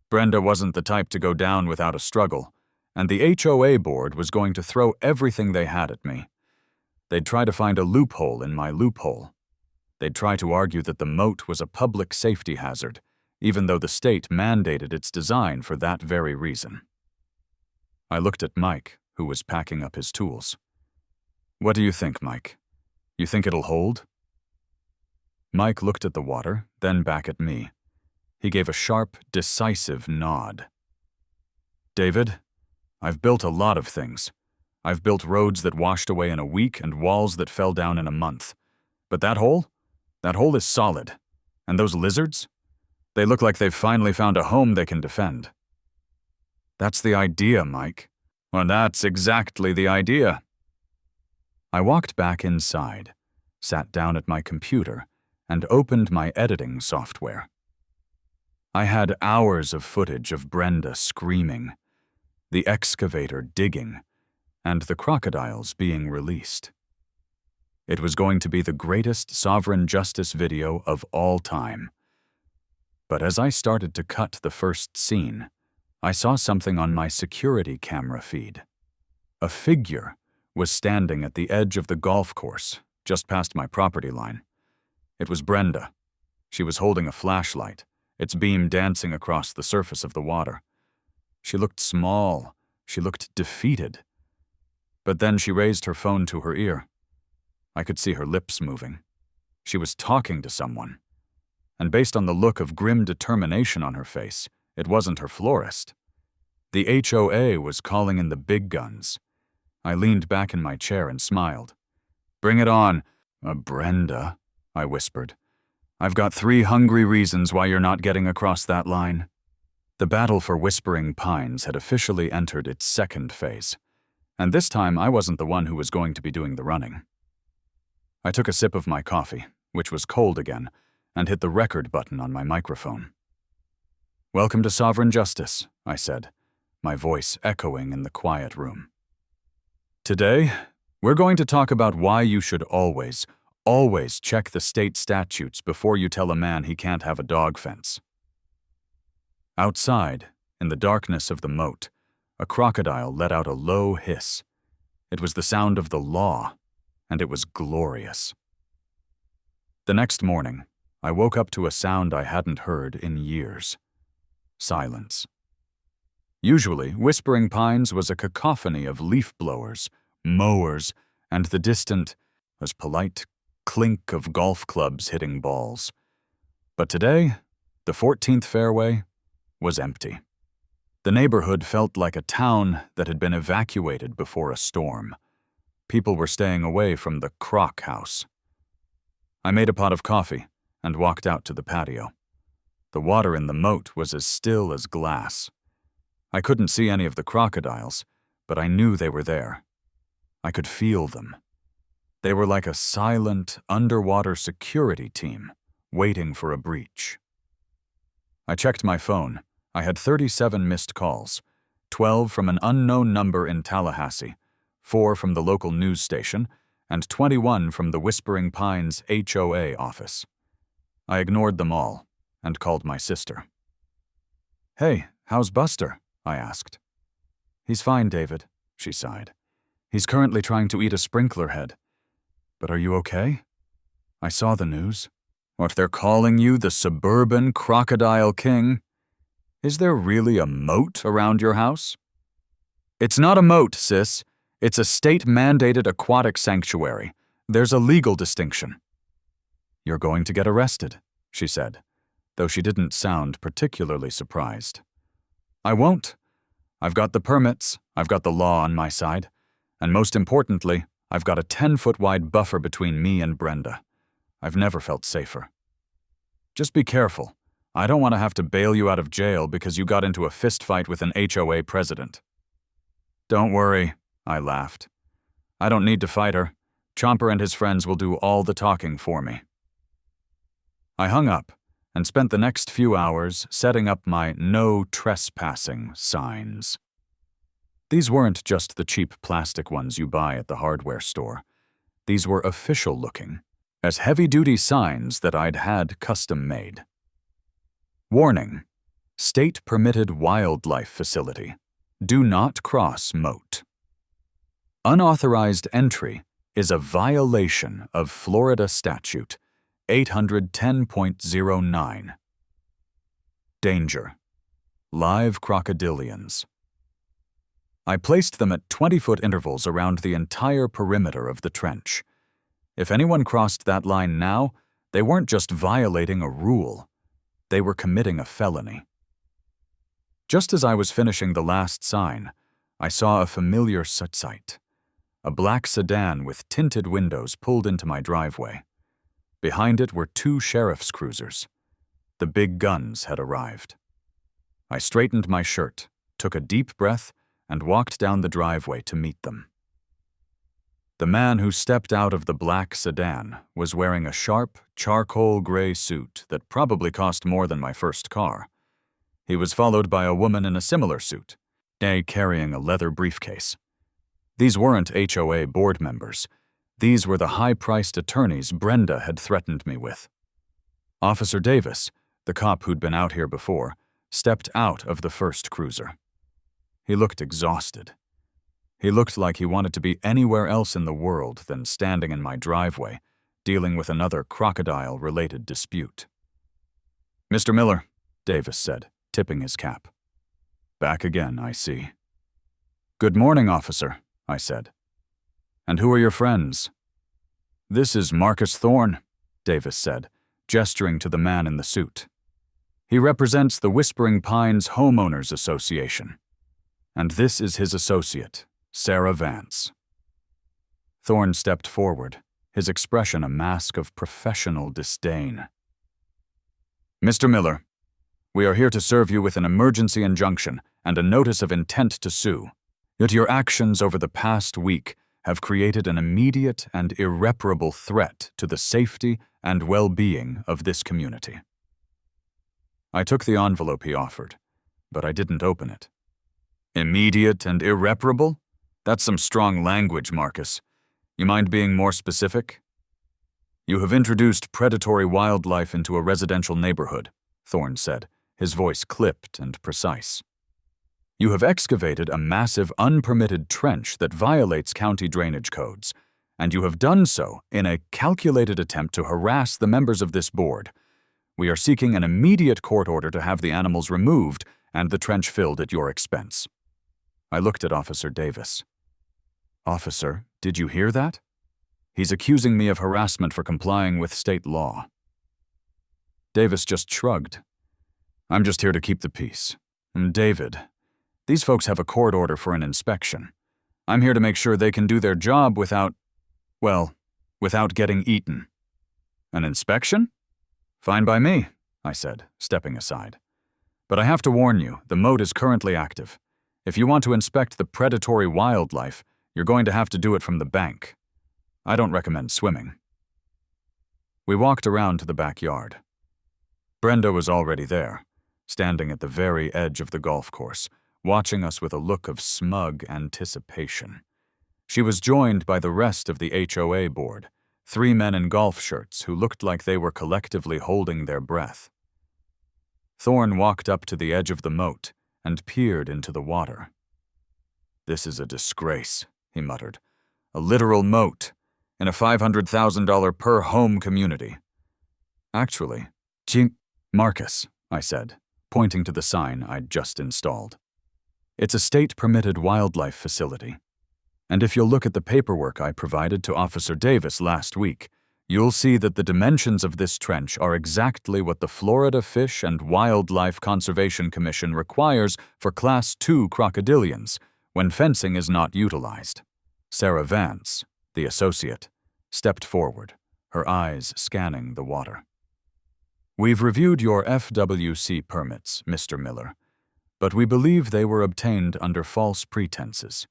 Brenda wasn't the type to go down without a struggle, and the HOA board was going to throw everything they had at me. They'd try to find a loophole in my loophole. They'd try to argue that the moat was a public safety hazard, even though the state mandated its design for that very reason. I looked at Mike, who was packing up his tools. "What do you think, Mike? You think it'll hold?" Mike looked at the water, then back at me. He gave a sharp, decisive nod. "David, I've built a lot of things. I've built roads that washed away in a week and walls that fell down in a month. But that hole is solid. And those lizards? They look like they've finally found a home they can defend." "That's the idea, Mike." "Well, that's exactly the idea." I walked back inside, sat down at my computer, and opened my editing software. I had hours of footage of Brenda screaming, the excavator digging, and the crocodiles being released. It was going to be the greatest sovereign justice video of all time. But as I started to cut the first scene, I saw something on my security camera feed. A figure was standing at the edge of the golf course, just past my property line. It was Brenda. She was holding a flashlight, its beam dancing across the surface of the water. She looked small. She looked defeated. But then she raised her phone to her ear. I could see her lips moving. She was talking to someone. And based on the look of grim determination on her face, it wasn't her florist. The HOA was calling in the big guns. I leaned back in my chair and smiled. "Bring it on, Brenda," I whispered. "I've got 3 hungry reasons why you're not getting across that line." The battle for Whispering Pines had officially entered its second phase, and this time I wasn't the one who was going to be doing the running. I took a sip of my coffee, which was cold again, and hit the record button on my microphone. "Welcome to Sovereign Justice," I said, my voice echoing in the quiet room. "Today, we're going to talk about why you should always check the state statutes before you tell a man he can't have a dog fence." Outside, in the darkness of the moat, a crocodile let out a low hiss. It was the sound of the law, and it was glorious. The next morning, I woke up to a sound I hadn't heard in years. Silence. Usually, Whispering Pines was a cacophony of leaf blowers, mowers, and the distant, as polite clink of golf clubs hitting balls. But today, the 14th fairway was empty. The neighborhood felt like a town that had been evacuated before a storm. People were staying away from the croc house. I made a pot of coffee and walked out to the patio. The water in the moat was as still as glass. I couldn't see any of the crocodiles, but I knew they were there. I could feel them. They were like a silent, underwater security team, waiting for a breach. I checked my phone. I had 37 missed calls, 12 from an unknown number in Tallahassee, 4 from the local news station, and 21 from the Whispering Pines HOA office. I ignored them all and called my sister. "Hey, how's Buster?" I asked. "He's fine, David," she sighed. "He's currently trying to eat a sprinkler head. But are you okay? I saw the news. What, they're calling you the suburban crocodile king? Is there really a moat around your house?" "It's not a moat, sis. It's a state-mandated aquatic sanctuary. There's a legal distinction." "You're going to get arrested," she said, though she didn't sound particularly surprised. "I won't. I've got the permits, I've got the law on my side, and most importantly, I've got a 10-foot-wide buffer between me and Brenda. I've never felt safer. Just be careful. I don't want to have to bail you out of jail because you got into a fistfight with an HOA president." "Don't worry," I laughed. "I don't need to fight her. Chomper and his friends will do all the talking for me." I hung up and spent the next few hours setting up my "no trespassing" signs. These weren't just the cheap plastic ones you buy at the hardware store. These were official-looking, as heavy-duty signs that I'd had custom-made. Warning: State-permitted wildlife facility. Do not cross moat. Unauthorized entry is a violation of Florida Statute 810.09. Danger: live crocodilians. I placed them at 20-foot intervals around the entire perimeter of the trench. If anyone crossed that line now, they weren't just violating a rule. They were committing a felony. Just as I was finishing the last sign, I saw a familiar sight. A black sedan with tinted windows pulled into my driveway. Behind it were 2 sheriff's cruisers. The big guns had arrived. I straightened my shirt, took a deep breath, and walked down the driveway to meet them. The man who stepped out of the black sedan was wearing a sharp, charcoal gray suit that probably cost more than my first car. He was followed by a woman in a similar suit, carrying a leather briefcase. These weren't HOA board members. These were the high-priced attorneys Brenda had threatened me with. Officer Davis, the cop who'd been out here before, stepped out of the first cruiser. He looked exhausted. He looked like he wanted to be anywhere else in the world than standing in my driveway, dealing with another crocodile-related dispute. "Mr. Miller," Davis said, tipping his cap. "Back again, I see." "Good morning, officer," I said. "And who are your friends?" "This is Marcus Thorne," Davis said, gesturing to the man in the suit. "He represents the Whispering Pines Homeowners Association. And this is his associate, Sarah Vance." Thorne stepped forward, his expression a mask of professional disdain. "Mr. Miller, we are here to serve you with an emergency injunction and a notice of intent to sue. Yet your actions over the past week have created an immediate and irreparable threat to the safety and well-being of this community." I took the envelope he offered, but I didn't open it. "Immediate and irreparable? That's some strong language, Marcus. You mind being more specific?" "You have introduced predatory wildlife into a residential neighborhood," Thorne said, his voice clipped and precise. "You have excavated a massive unpermitted trench that violates county drainage codes, and you have done so in a calculated attempt to harass the members of this board. We are seeking an immediate court order to have the animals removed and the trench filled at your expense." I looked at Officer Davis. "Officer, did you hear that? He's accusing me of harassment for complying with state law." Davis just shrugged. "I'm just here to keep the peace. And David, these folks have a court order for an inspection. I'm here to make sure they can do their job without getting eaten." "An inspection? Fine by me," I said, stepping aside. "But I have to warn you, the moat is currently active. If you want to inspect the predatory wildlife, you're going to have to do it from the bank. I don't recommend swimming." We walked around to the backyard. Brenda was already there, standing at the very edge of the golf course, watching us with a look of smug anticipation. She was joined by the rest of the HOA board, 3 men in golf shirts who looked like they were collectively holding their breath. Thorne walked up to the edge of the moat and peered into the water. "This is a disgrace," he muttered. "A literal moat in a $500,000 per home community." "Actually, Marcus," I said, pointing to the sign I'd just installed. "It's a state-permitted wildlife facility. And if you'll look at the paperwork I provided to Officer Davis last week, you'll see that the dimensions of this trench are exactly what the Florida Fish and Wildlife Conservation Commission requires for Class II crocodilians when fencing is not utilized." Sarah Vance, the associate, stepped forward, her eyes scanning the water. "We've reviewed your FWC permits, Mr. Miller, but we believe they were obtained under false pretenses.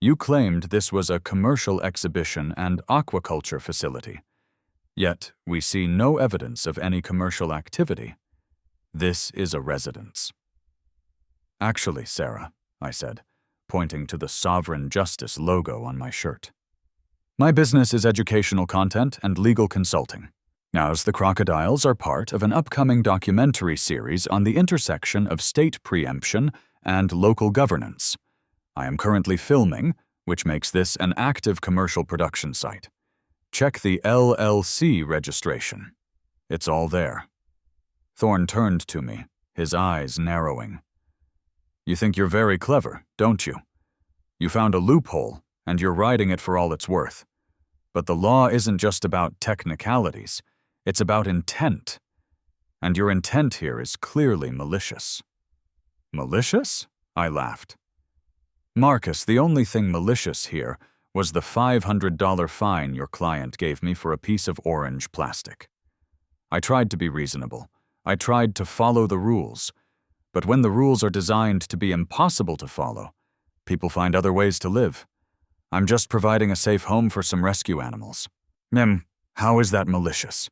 You claimed this was a commercial exhibition and aquaculture facility. Yet, we see no evidence of any commercial activity. This is a residence." "Actually, Sarah," I said, pointing to the Sovereign Justice logo on my shirt, "my business is educational content and legal consulting. As the Crocodiles are part of an upcoming documentary series on the intersection of state preemption and local governance. I am currently filming, which makes this an active commercial production site. Check the LLC registration. It's all there." Thorne turned to me, his eyes narrowing. "You think you're very clever, don't you? You found a loophole, and you're riding it for all it's worth. But the law isn't just about technicalities. It's about intent. And your intent here is clearly malicious." "Malicious?" I laughed. "Marcus, the only thing malicious here was the $500 fine your client gave me for a piece of orange plastic. I tried to be reasonable. I tried to follow the rules. But when the rules are designed to be impossible to follow, people find other ways to live. I'm just providing a safe home for some rescue animals. How is that malicious?"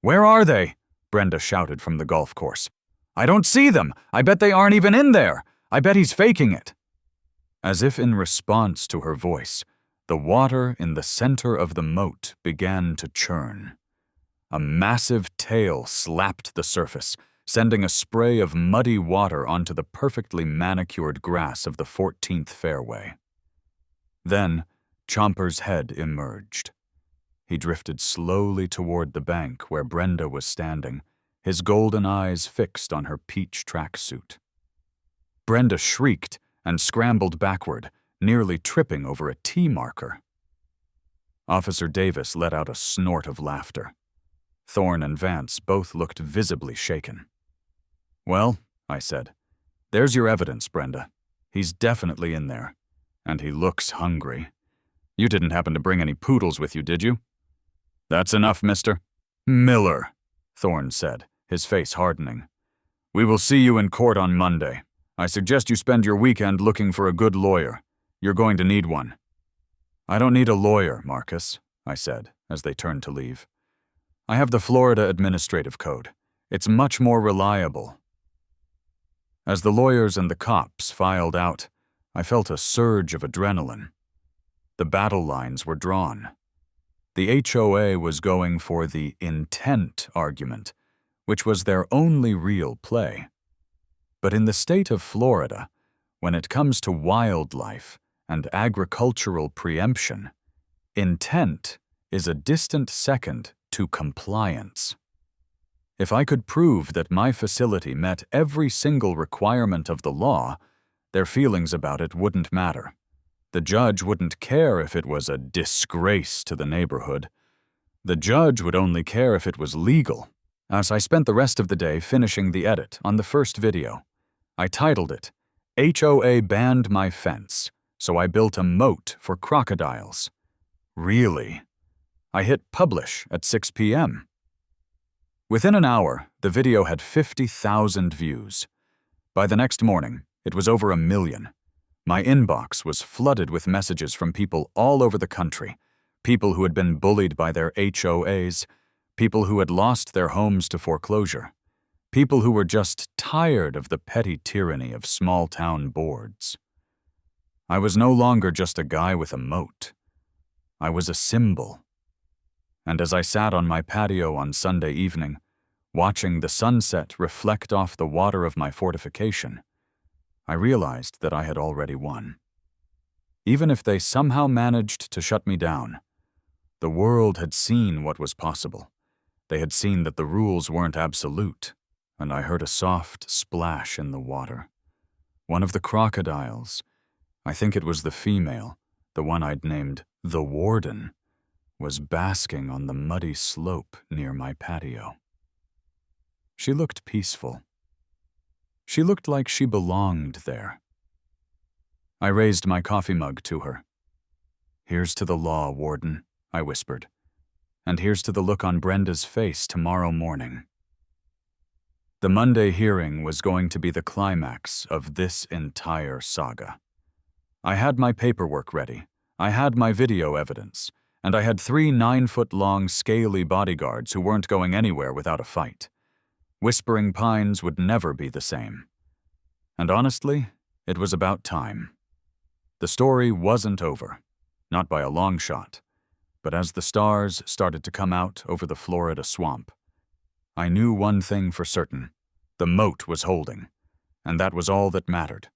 "Where are they?" Brenda shouted from the golf course. "I don't see them. I bet they aren't even in there. I bet he's faking it." As if in response to her voice, the water in the center of the moat began to churn. A massive tail slapped the surface, sending a spray of muddy water onto the perfectly manicured grass of the 14th fairway. Then, Chomper's head emerged. He drifted slowly toward the bank where Brenda was standing, his golden eyes fixed on her peach tracksuit. Brenda shrieked and scrambled backward, nearly tripping over a T marker. Officer Davis let out a snort of laughter. Thorne and Vance both looked visibly shaken. "Well," I said, "there's your evidence, Brenda. He's definitely in there. And he looks hungry. You didn't happen to bring any poodles with you, did you?" "That's enough, Mr. Miller," Thorne said, his face hardening. "We will see you in court on Monday. I suggest you spend your weekend looking for a good lawyer. You're going to need one." "I don't need a lawyer, Marcus," I said, as they turned to leave. "I have the Florida Administrative Code. It's much more reliable." As the lawyers and the cops filed out, I felt a surge of adrenaline. The battle lines were drawn. The HOA was going for the intent argument, which was their only real play. But in the state of Florida, when it comes to wildlife and agricultural preemption, Intent is a distant second to compliance. If I could prove that my facility met every single requirement of the law, their feelings about it wouldn't matter. The judge wouldn't care if it was a disgrace to the neighborhood. The judge would only care if it was legal. As I spent the rest of the day finishing the edit on the first video, I titled it, HOA Banned My Fence, so I built a moat for crocodiles. Really? I hit publish at 6 p.m. Within an hour, the video had 50,000 views. By the next morning, it was over 1 million. My inbox was flooded with messages from people all over the country, people who had been bullied by their HOAs, people who had lost their homes to foreclosure, people who were just tired of the petty tyranny of small-town boards. I was no longer just a guy with a moat. I was a symbol. And as I sat on my patio on Sunday evening, watching the sunset reflect off the water of my fortification, I realized that I had already won. Even if they somehow managed to shut me down, the world had seen what was possible. They had seen that the rules weren't absolute, and I heard a soft splash in the water. One of the crocodiles, I think it was the female, the one I'd named the Warden, was basking on the muddy slope near my patio. She looked peaceful. She looked like she belonged there. I raised my coffee mug to her. "Here's to the law, Warden," I whispered. "And here's to the look on Brenda's face tomorrow morning." The Monday hearing was going to be the climax of this entire saga. I had my paperwork ready, I had my video evidence, and I had 3 9-foot-long scaly bodyguards who weren't going anywhere without a fight. Whispering Pines would never be the same. And honestly, it was about time. The story wasn't over, not by a long shot, but as the stars started to come out over the Florida swamp, I knew one thing for certain: the moat was holding, and that was all that mattered.